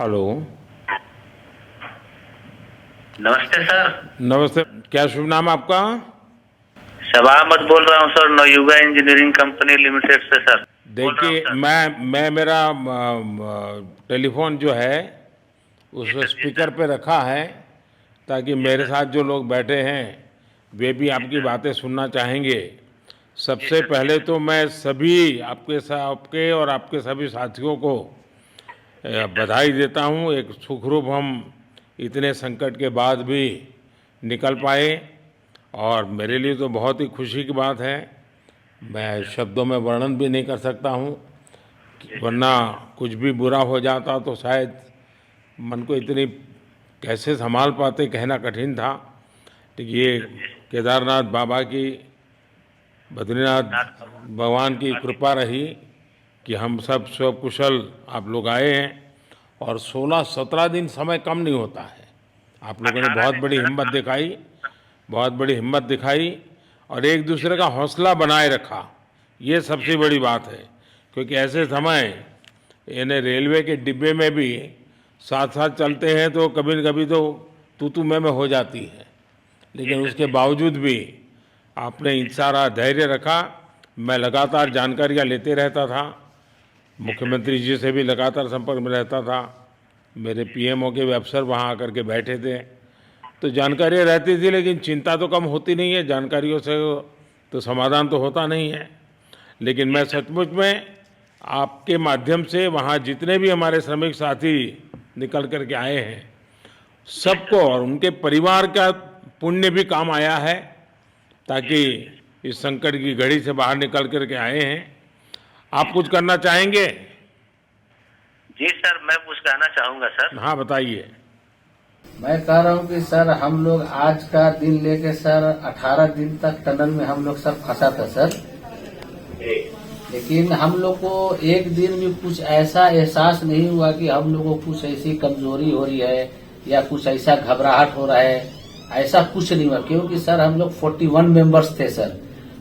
Hello. नमस्ते sir. नमस्ते। क्या शुभ नाम आपका? शबा अहमद बोल रहा हूँ sir, Navayuga engineering company limited से सर बोल रहा हूँ देखिए, सर। मैं मेरा टेलीफोन जो है जी उस सर, जी स्पीकर सर। पे रखा है ताकि जी मेरे सर। साथ जो लोग बैठे हैं वे भी जी आपकी सर। बातें सुनना चाहेंगे। जी सबसे सर। जी पहले सर। तो मैं सभी आपके और आपके सभी साथियों को जी सर। बधाई देता हूँ। एक सुखरूप हम इतने संकट के बाद भी निकल जी पाए सर। और जी मेरे लिए तो बहुत ही खुशी की बात है। जी मैं सर। शब्दों में वर्णन भी नहीं कर सकता हूँ, जी सर। वरना कुछ भी बुरा हो जाता तो शायद मन को इतनी कैसे संभाल पाते कहना कठिन था। तो जी ये सर। जी सर। केदारनाथ बाबा की, बद्रीनाथ नाथ भगवान की आशीष। कृपा रही कि हम सब सकुशल आप लोग आए हैं। और 16-17 दिन समय कम नहीं होता है। आप लोगों ने 18 बहुत दिन बड़ी सर। हिम्मत दिखाई, बहुत बड़ी हिम्मत दिखाई और एक जी दूसरे का सर। हौसला बनाए रखा। ये जी सबसे सर। बड़ी बात है, क्योंकि जी ऐसे सर। समय यानी रेलवे के डिब्बे में भी साथ साथ जी चलते हैं तो कभी न कभी तो तू मैं हो जाती है, जी लेकिन सर। उसके जी सर। बावजूद भी आपने जी सर। सारा धैर्य रखा। मैं लगातार जी सर। जानकारियाँ लेते रहता था, जी सर। मुख्यमंत्री जी से भी लगातार संपर्क में रहता था, मेरे जी सर। पीएमओ के भी अफसर वहाँ आकर के बैठे थे। तो जानकारियाँ रहती थी, लेकिन चिंता तो कम होती नहीं है, जानकारियों से तो समाधान तो होता नहीं है। लेकिन जी मैं सर। सचमुच में आपके माध्यम से वहाँ जितने भी हमारे श्रमिक साथी निकल कर के आए हैं, जी सबको सर। और उनके परिवार का पुण्य भी काम आया है, जी ताकि सर। इस संकट की घड़ी से बाहर निकल कर के आए हैं। आप जी कुछ सर। करना चाहेंगे? जी सर, मैं कुछ कहना चाहूंगा सर। हाँ, बताइए। मैं कह रहा हूँ कि सर हम लोग आज का दिन लेके सर 18 दिन तक टनल में हम लोग सब फंसा था सर। जी। लेकिन हम लोग को एक दिन भी कुछ ऐसा एहसास नहीं हुआ कि हम लोग को कुछ ऐसी कमजोरी हो रही है या कुछ ऐसा घबराहट हो रहा है। ऐसा कुछ नहीं हुआ, क्योंकि सर हम लोग 41 मेंबर्स थे सर,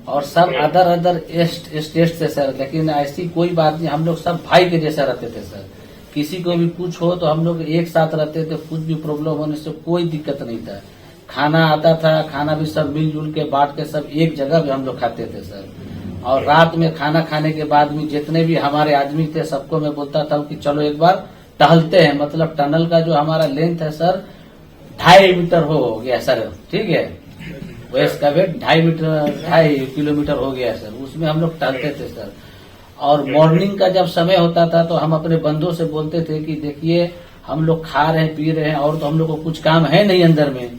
और सब अदर अदर स्टेट थे सर। लेकिन ऐसी कोई बात नहीं, हम लोग सब भाई के जैसा रहते थे सर। किसी को भी कुछ हो तो हम लोग एक साथ रहते थे, कुछ भी प्रॉब्लम होने से कोई दिक्कत नहीं था। खाना आता था, खाना भी सब मिलजुल के बांट के सब एक जगह भी हम लोग खाते थे सर। और रात में खाना खाने के बाद भी जितने भी हमारे आदमी थे सबको मैं बोलता था कि चलो एक बार टहलते हैं। मतलब टनल का जो हमारा लेंथ है सर 2.5 मीटर हो गया सर, ठीक है। वेस्ट का वेट 2.5 किलोमीटर हो गया सर, उसमें हम लोग टहलते थे सर। और मॉर्निंग का जब समय होता था तो हम अपने बंदों से बोलते थे कि देखिए हम लोग खा रहे हैं पी रहे हैं और तो हम लोग को कुछ काम है नहीं अंदर में,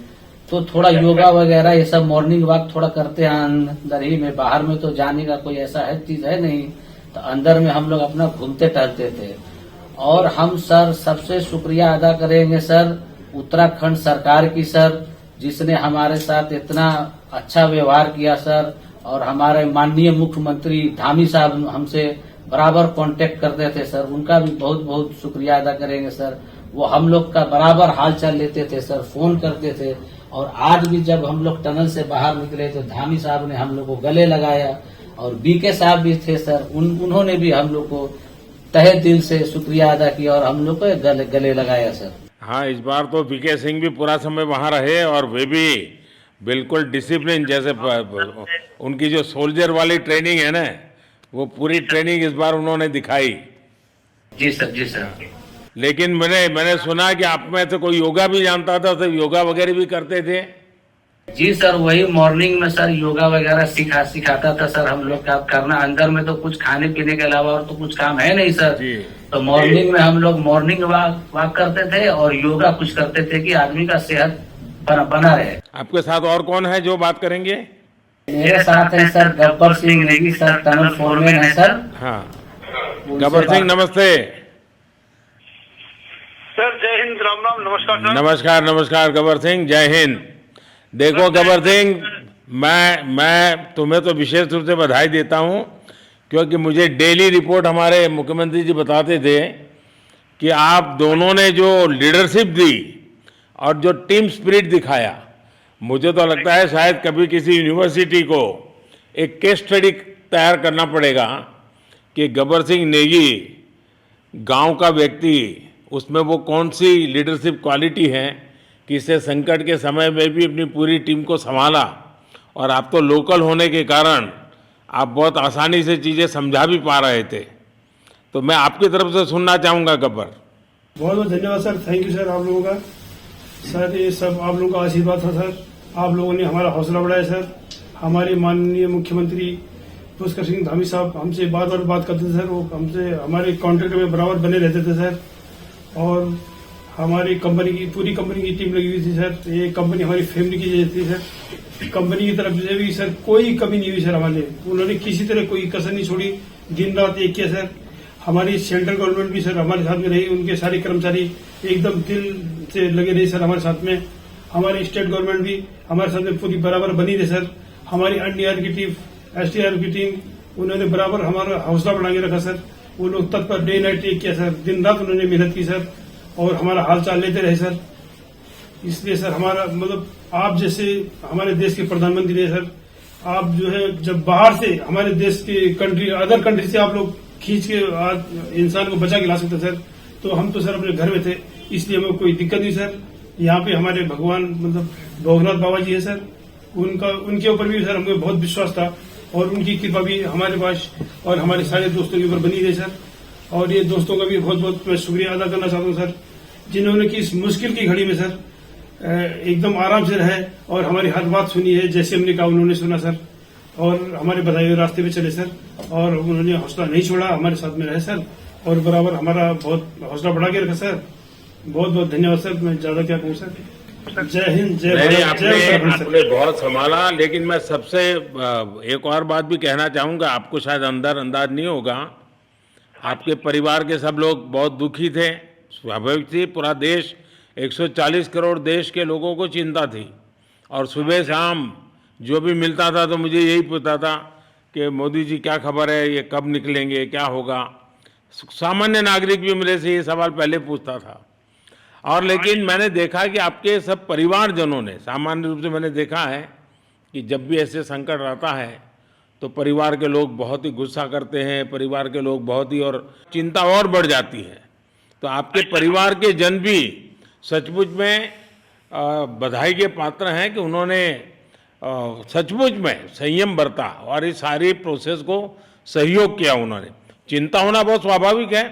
तो थोड़ा योगा वगैरह ये सब मॉर्निंग वॉक थोड़ा करते हैं अंदर ही में। बाहर में तो जाने का कोई ऐसा है चीज है नहीं, तो अंदर में हम लोग अपना घूमते टहलते थे। और हम सर सबसे शुक्रिया अदा करेंगे सर उत्तराखंड सरकार की सर, जिसने हमारे साथ इतना अच्छा व्यवहार किया सर। और हमारे माननीय मुख्यमंत्री धामी साहब हमसे बराबर कांटेक्ट करते थे सर, उनका भी बहुत बहुत शुक्रिया अदा करेंगे सर। वो हम लोग का बराबर हाल चाल लेते थे सर, फोन करते थे। और आज भी जब हम लोग टनल से बाहर निकले तो धामी साहब ने हम लोग को गले लगाया, और बीके साहब भी थे सर, उन्होंने भी हम लोग को तहे दिल से शुक्रिया अदा किया और हम लोग को गले लगाया सर। हाँ, इस बार तो वीके सिंह भी पूरा समय वहाँ रहे और वे भी बिल्कुल डिसिप्लिन, जैसे उनकी जो सोल्जर वाली ट्रेनिंग है ना, वो पूरी जी सर। ट्रेनिंग इस बार उन्होंने दिखाई। जी सर। जी सर। लेकिन मैंने सुना कि आप में तो कोई योगा भी जानता था, तो योगा वगैरह भी करते थे। जी सर, वही मॉर्निंग में सर योगा वगैरह सिखाता था सर हम लोग का करना। अंदर में तो कुछ खाने पीने के अलावा और तो कुछ काम है नहीं सर। जी। तो मॉर्निंग में हम लोग मॉर्निंग वॉक करते थे और योगा कुछ करते थे कि आदमी का सेहत बना रहे। आपके साथ और कौन है जो बात करेंगे? मेरे साथ है sir Gabbar Singh Negi sir, tunnel foreman है सर। हाँ, उनसे गब्बर सिंह बात। नमस्ते। सर जय हिंद, राम राम, नमस्कार सर। नमस्कार नमस्कार गब्बर सिंह, जय हिंद। देखो गब्बर सिंह, मैं तुम्हें तो विशेष रूप से बधाई देता हूँ, क्योंकि मुझे डेली रिपोर्ट हमारे मुख्यमंत्री जी बताते थे कि आप दोनों ने जो लीडरशिप दी और जो टीम स्पिरिट दिखाया, मुझे तो लगता है शायद कभी किसी यूनिवर्सिटी को एक केस स्टडी तैयार करना पड़ेगा कि गब्बर सिंह नेगी गांव का व्यक्ति उसमें वो कौन सी लीडरशिप क्वालिटी है कि इससे संकट के समय में भी अपनी पूरी टीम को संभाला, और आप तो लोकल होने के कारण आप बहुत आसानी से चीज़ें समझा भी पा रहे थे। तो मैं आपकी तरफ से सुनना चाहूँगा गब्बर। बहुत बहुत धन्यवाद सर, थैंक यू सर आप लोगों का। सर ये सब आप लोगों का आशीर्वाद था सर, आप लोगों ने हमारा हौसला बढ़ाया सर। हमारे माननीय मुख्यमंत्री पुष्कर सिंह धामी साहब हमसे बात करते थे सर, वो हमसे हमारे कॉन्ट्रैक्ट में बराबर बने रहते थे सर। और हमारी कंपनी की पूरी कंपनी की टीम लगी हुई थी सर, ये कंपनी हमारी फैमिली की जैसी थी सर। कंपनी की तरफ से भी सर कोई कमी नहीं हुई सर हमारे, उन्होंने किसी तरह कोई कसर नहीं छोड़ी, दिन रात एक किया सर। हमारी सेंट्रल गवर्नमेंट भी सर हमारे साथ में रही, उनके सारे कर्मचारी एकदम दिल से लगे रहे सर हमारे साथ में। हमारी स्टेट गवर्नमेंट भी हमारे साथ में पूरी बराबर बनी रही सर। हमारी एनडीआर की टीम, एसडीआर की टीम, उन्होंने बराबर हमारा हौसला बढ़ा के रखा सर। वो लोग तत्पर डे नाइट एक किया सर, दिन रात उन्होंने मेहनत की सर और हमारा हाल चाल लेते रहे सर। इसलिए सर हमारा मतलब आप जैसे हमारे देश के प्रधानमंत्री रहे सर, आप जो है जब बाहर से हमारे देश के कंट्री अदर कंट्री से आप लोग खींच के इंसान को बचा के ला सकते सर, तो हम तो सर अपने घर में थे, इसलिए हमें कोई दिक्कत नहीं सर। यहाँ पे हमारे भगवान मतलब भोगनाथ बाबा जी है सर, उनके ऊपर भी सर हमें बहुत विश्वास था और उनकी कृपा भी हमारे पास और हमारे सारे दोस्तों के ऊपर बनी रही सर। और ये दोस्तों का भी बहुत बहुत मैं शुक्रिया अदा करना चाहता हूँ सर, जिन्होंने कि इस मुश्किल की घड़ी में सर एकदम आराम से रहे और हमारी हर बात सुनी है, जैसे हमने कहा उन्होंने सुना सर और हमारे बताए हुए रास्ते पे चले सर। और उन्होंने हौसला नहीं छोड़ा, हमारे साथ में रहे सर और बराबर हमारा बहुत हौसला बढ़ा के रखा सर। बहुत बहुत धन्यवाद सर, मैं ज्यादा क्या कहूँ सर। जय हिंद, जय भारत, जय उत्तराखंड सर। आपने बहुत संभाला, लेकिन मैं सबसे एक और बात भी कहना चाहूँगा, आपको शायद अंदाज नहीं होगा, आपके परिवार के सब लोग बहुत दुखी थे, स्वाभाविक थी। पूरा देश 140 करोड़ देश के लोगों को चिंता थी और सुबह शाम जो भी मिलता था तो मुझे यही पूछता था कि मोदी जी क्या खबर है, ये कब निकलेंगे, क्या होगा। सामान्य नागरिक भी मेरे से ये सवाल पहले पूछता था। और लेकिन मैंने देखा कि आपके सब परिवारजनों ने, सामान्य रूप से मैंने देखा है कि जब भी ऐसे संकट आता है तो परिवार के लोग बहुत ही गुस्सा करते हैं, परिवार के लोग बहुत ही और चिंता और बढ़ जाती है। तो आपके परिवार के जन भी सचमुच में बधाई के पात्र हैं कि उन्होंने सचमुच में संयम बरता और इस सारी प्रोसेस को सहयोग किया उन्होंने। चिंता होना बहुत स्वाभाविक है,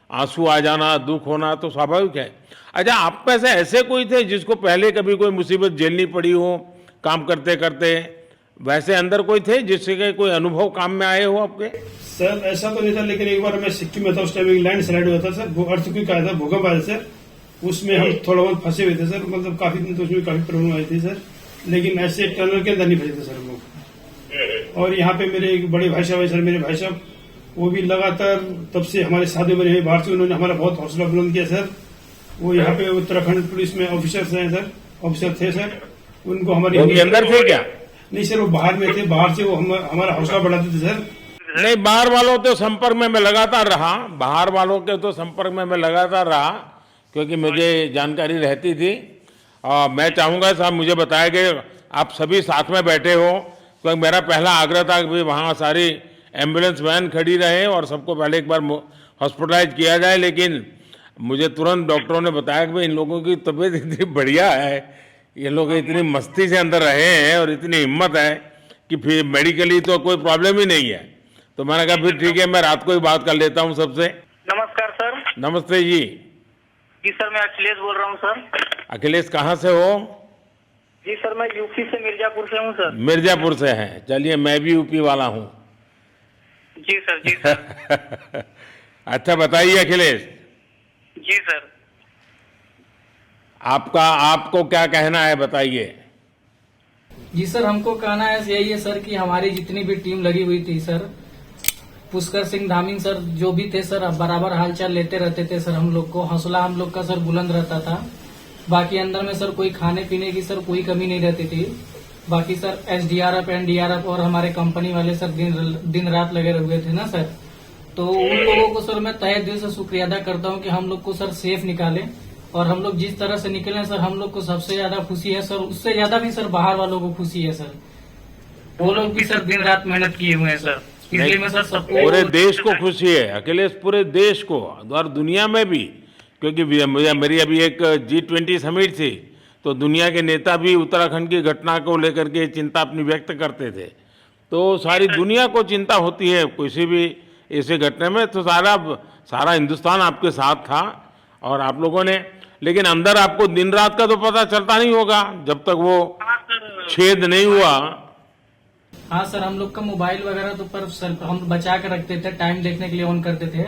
आंसू आ जाना, दुख होना तो स्वाभाविक है। अच्छा, आप में से ऐसे कोई थे जिसको पहले कभी कोई मुसीबत झेलनी पड़ी हो काम करते करते, वैसे अंदर कोई थे जिससे कोई अनुभव काम में आए हो आपके? सर ऐसा तो नहीं था, लेकिन एक बार मैं सिक्किम में था, उस टाइम एक लैंड स्लाइड हुआ था सर, अर्थक्वेक आया था, भूकंप आया सर, उसमें हम थोड़ा बहुत फंसे हुए थे सर, मतलब काफी दिन तो उसमें काफी प्रॉब्लम आई थी सर, लेकिन ऐसे टनल के अंदर नहीं फंसे थे सर हम लोग। और यहाँ पे मेरे एक बड़े भाई साहब है सर, मेरे भाई साहब वो भी लगातार तब से हमारे साथ में रहे बाहर से, उन्होंने हमारा बहुत हौसला बुलंद किया सर। वो यहाँ पे उत्तराखंड पुलिस में ऑफिसर्स हैं सर, ऑफिसर थे सर, उनको हमारे अंदर थे क्या? नहीं सर, वो बाहर में थे, बाहर से वो हमारा हौसला बढ़ाते थे सर। नहीं, बाहर वालों के संपर्क में मैं लगातार रहा, बाहर वालों के तो संपर्क में मैं लगातार रहा क्योंकि मुझे जानकारी रहती थी। और मैं चाहूँगा साहब, मुझे बताया कि आप सभी साथ में बैठे हो, क्योंकि मेरा पहला आग्रह था कि वहाँ सारी एम्बुलेंस वैन खड़ी रहे और सबको पहले एक बार हॉस्पिटलाइज किया जाए। लेकिन मुझे तुरंत डॉक्टरों ने बताया कि भाई इन लोगों की तबीयत इतनी बढ़िया है, ये लोग इतनी मस्ती से अंदर रहे हैं और इतनी हिम्मत है कि फिर मेडिकली तो कोई प्रॉब्लम ही नहीं है। तो मैंने कहा फिर ठीक है, मैं रात को ही बात कर लेता हूँ सबसे। नमस्कार सर। नमस्ते जी। जी सर, मैं अखिलेश बोल रहा हूँ सर। अखिलेश कहाँ से हो? जी सर, मैं यूपी से मिर्जापुर से हूँ सर। मिर्जापुर से हैं, चलिए मैं भी यूपी वाला हूँ। जी सर, जी सर। अच्छा बताइए अखिलेश, जी सर। आपको क्या कहना है, बताइए। जी सर, हमको कहना है यही है सर कि हमारी जितनी भी टीम लगी हुई थी सर, पुष्कर सिंह धामी सर जो भी थे सर, बराबर हालचाल लेते रहते थे सर, हम लोग को हौसला हम लोग का सर बुलंद रहता था। बाकी अंदर में सर कोई खाने पीने की सर कोई कमी नहीं रहती थी। बाकी सर एसडीआरएफ, एनडीआरएफ और हमारे कंपनी वाले सर दिन रात लगे हुए थे ना सर, तो उन लोगों को सर मैं तहे दिल से शुक्रिया अदा करता हूँ कि हम लोग को सर सेफ निकाले। और हम लोग जिस तरह से निकले सर, हम लोग को सबसे ज्यादा खुशी है सर, उससे ज्यादा भी सर बाहर वालों को खुशी है सर, वो लोग भी सर दिन रात मेहनत किए हुए हैं सर। इसलिए मैं सर सबको, पूरे देश को खुशी है अखिलेश, पूरे देश को और दुनिया में भी क्योंकि मेरी अभी एक G20 समिट थी, तो दुनिया के नेता भी उत्तराखंड की घटना को लेकर के चिंता अपनी व्यक्त करते थे। तो सारी दुनिया को चिंता होती है किसी भी ऐसे घटना में, तो सारा हिंदुस्तान आपके साथ था और आप लोगों ने, लेकिन अंदर आपको दिन रात का तो पता चलता नहीं होगा जब तक वो छेद नहीं हुआ। हाँ सर, हम लोग का मोबाइल वगैरह तो पर सर हम बचा के रखते थे, टाइम देखने के लिए ऑन करते थे।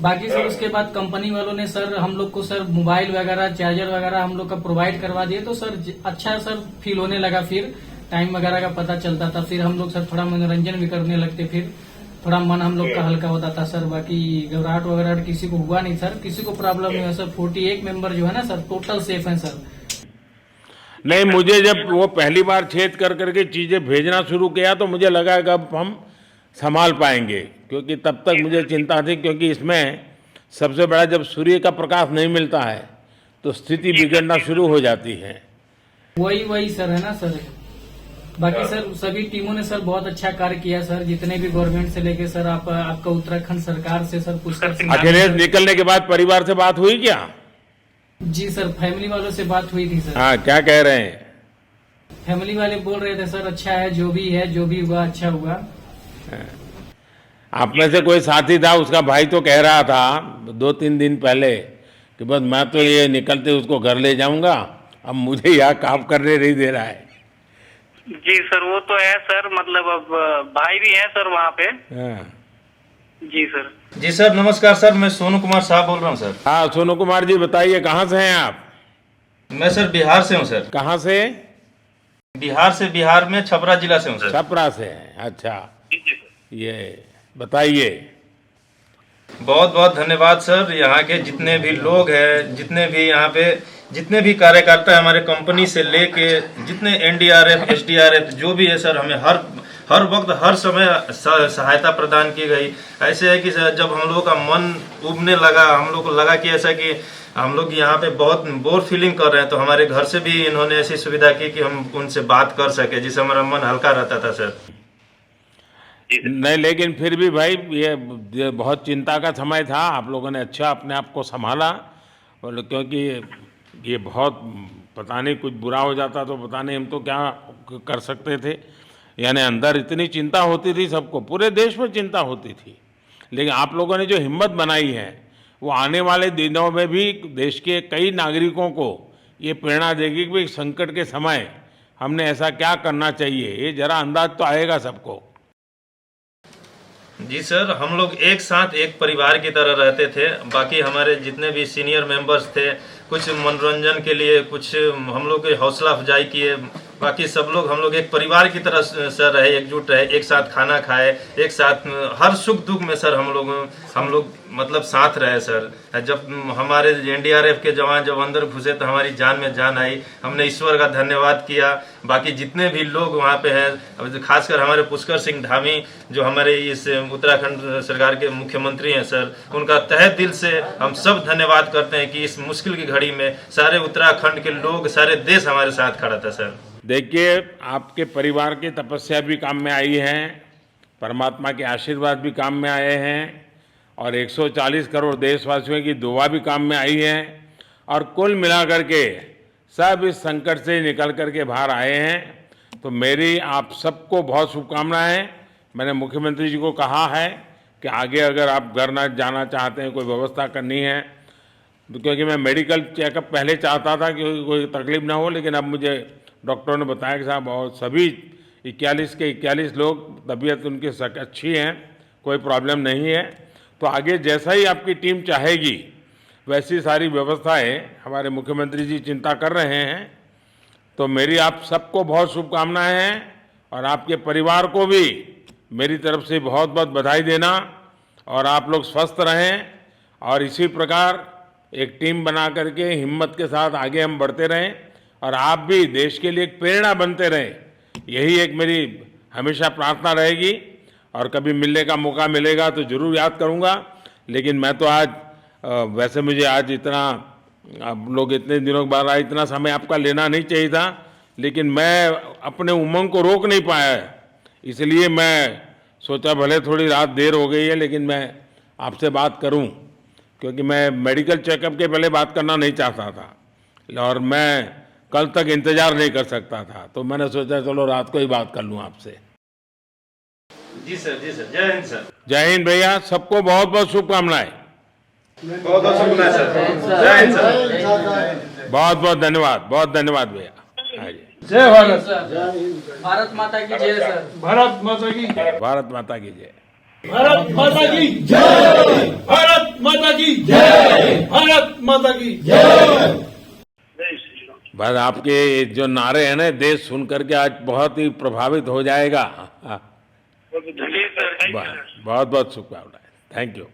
बाकी सर उसके बाद कंपनी वालों ने सर हम लोग को सर मोबाइल वगैरह, चार्जर वगैरह हम लोग का प्रोवाइड करवा दिए, तो सर अच्छा सर फील होने लगा। फिर टाइम वगैरह का पता चलता था, फिर हम लोग सर थोड़ा मनोरंजन भी करने लगते, फिर थोड़ा मन हम लोग का हल्का होता था सर। बाकी घबराहट वगैरह किसी को हुआ नहीं सर, किसी को प्रॉब्लम नहीं है सर। 41 मेंबर जो है ना सर, टोटल सेफ हैं सर। नहीं, मुझे जब वो पहली बार छेद कर करके चीज़ें भेजना शुरू किया तो मुझे लगा कि अब हम संभाल पाएंगे, क्योंकि तब तक मुझे चिंता थी, क्योंकि इसमें सबसे बड़ा जब सूर्य का प्रकाश नहीं मिलता है तो स्थिति बिगड़ना शुरू हो जाती है। वही सर है ना सर। बाकी सर सभी टीमों ने सर बहुत अच्छा कार्य किया सर, जितने भी गवर्नमेंट से लेके सर आपका उत्तराखंड सरकार से सर पुष्कर। अखिलेश निकलने के बाद परिवार से बात हुई क्या? जी सर, फैमिली वालों से बात हुई थी सर। हाँ, क्या कह रहे हैं? फैमिली वाले बोल रहे थे सर अच्छा है, जो भी हुआ अच्छा हुआ। आप में से कोई साथी था, उसका भाई तो कह रहा था 2-3 दिन पहले कि बस मैं तो ये निकलते उसको घर ले जाऊंगा, अब मुझे यहाँ काम करने नहीं दे रहा है। जी सर, वो तो है सर, मतलब अब भाई भी है सर वहाँ पे। हाँ। जी सर। जी सर, नमस्कार सर, मैं सोनू कुमार साहब बोल रहा हूँ सर। हाँ, सोनू कुमार जी बताइए, कहाँ से हैं आप? मैं सर बिहार से हूँ सर। कहाँ से? बिहार में छपरा जिला से हूँ सर। छपरा से हैं, अच्छा। ये बताइए। बहुत बहुत धन्यवाद सर। यहाँ के जितने भी लोग हैं, जितने भी यहाँ पे जितने भी कार्यकर्ता हैं, हमारे कंपनी से लेके जितने NDRF SDRF जो भी है सर, हमें हर वक्त हर समय सहायता प्रदान की गई। ऐसे है कि सर जब हम लोगों का मन उबने लगा, हम लोग को लगा कि ऐसा कि हम लोग यहाँ पे बहुत बोर फीलिंग कर रहे हैं, तो हमारे घर से भी इन्होंने ऐसी सुविधा की कि हम उनसे बात कर सके, जिससे हमारा मन हल्का रहता था सर। नहीं, लेकिन फिर भी भाई ये बहुत चिंता का समय था, आप लोगों ने अच्छा अपने आप को संभाला, और क्योंकि ये बहुत पता नहीं कुछ बुरा हो जाता तो पता नहीं हम तो क्या कर सकते थे। यानी अंदर इतनी चिंता होती थी, सबको, पूरे देश में चिंता होती थी, लेकिन आप लोगों ने जो हिम्मत बनाई है वो आने वाले दिनों में भी देश के कई नागरिकों को ये प्रेरणा देगी कि संकट के समय हमने ऐसा क्या करना चाहिए। ये जरा अंदाज तो आएगा सबको। जी सर, हम लोग एक साथ एक परिवार की तरह रहते थे। बाकी हमारे जितने भी सीनियर मेंबर्स थे, कुछ मनोरंजन के लिए, कुछ हम लोग की हौसला अफजाई किए। बाकी सब लोग हम लोग एक परिवार की तरह सर रहे, एकजुट रहे, एक साथ खाना खाए, एक साथ हर सुख दुख में सर हम लोग मतलब साथ रहे सर। जब हमारे NDRF के जवान जब अंदर घुसे तो हमारी जान में जान आई, हमने ईश्वर का धन्यवाद किया। बाकी जितने भी लोग वहाँ पे हैं, खासकर हमारे पुष्कर सिंह धामी जो हमारे इस उत्तराखंड सरकार के मुख्यमंत्री हैं सर, उनका तहे दिल से हम सब धन्यवाद करते हैं कि इस मुश्किल की घड़ी में सारे उत्तराखंड के लोग, सारे देश हमारे साथ खड़ा था सर। देखिए, आपके परिवार की तपस्या भी काम में आई है, परमात्मा के आशीर्वाद भी काम में आए हैं, और 140 करोड़ देशवासियों की दुआ भी काम में आई है, और कुल मिलाकर के सब इस संकट से निकल कर के बाहर आए हैं। तो मेरी आप सबको बहुत शुभकामनाएं। मैंने मुख्यमंत्री जी को कहा है कि आगे अगर आप घर न जाना चाहते हैं, कोई व्यवस्था करनी है, तो क्योंकि मैं मेडिकल चेकअप पहले चाहता था कि कोई तकलीफ ना हो, लेकिन अब मुझे डॉक्टरों ने बताया कि साहब और सभी 41 के 41 लोग तबीयत उनकी अच्छी हैं, कोई प्रॉब्लम नहीं है। तो आगे जैसा ही आपकी टीम चाहेगी वैसी सारी व्यवस्थाएं हमारे मुख्यमंत्री जी चिंता कर रहे हैं। तो मेरी आप सबको बहुत शुभकामनाएं हैं, और आपके परिवार को भी मेरी तरफ से बहुत बहुत बधाई देना, और आप लोग स्वस्थ रहें, और इसी प्रकार एक टीम बना करके हिम्मत के साथ आगे हम बढ़ते रहें, और आप भी देश के लिए एक प्रेरणा बनते रहें। यही एक मेरी हमेशा प्रार्थना रहेगी, और कभी मिलने का मौका मिलेगा तो ज़रूर याद करूँगा। लेकिन मैं तो आज वैसे मुझे आज इतना, आप लोग इतने दिनों के बाद आए, इतना समय आपका लेना नहीं चाहिए था, लेकिन मैं अपने उमंग को रोक नहीं पाया, इसलिए मैं सोचा भले थोड़ी रात देर हो गई है लेकिन मैं आपसे बात करूं, क्योंकि मैं मेडिकल चेकअप के पहले बात करना नहीं चाहता था और मैं कल तक इंतजार नहीं कर सकता था, तो मैंने सोचा चलो रात को ही बात कर लूं आपसे। जी सर, जय हिंद सर। जय हिंद भैया, सबको बहुत बहुत शुभकामनाएं। बहुत बहुत शुभकामनाएं सर। जय हिंद सर। बहुत बहुत धन्यवाद भैया। हाँ जी, जय भारत। भारत माता की जय सर। भारत माता की भारत माता की जय। भारत माता की जय। भारत माता की जय। भारत माता की जय। बस आपके जो नारे हैं ना, देश सुन करके आज बहुत ही प्रभावित हो जाएगा। बहुत बहुत शुभकामनाएं। Thank you.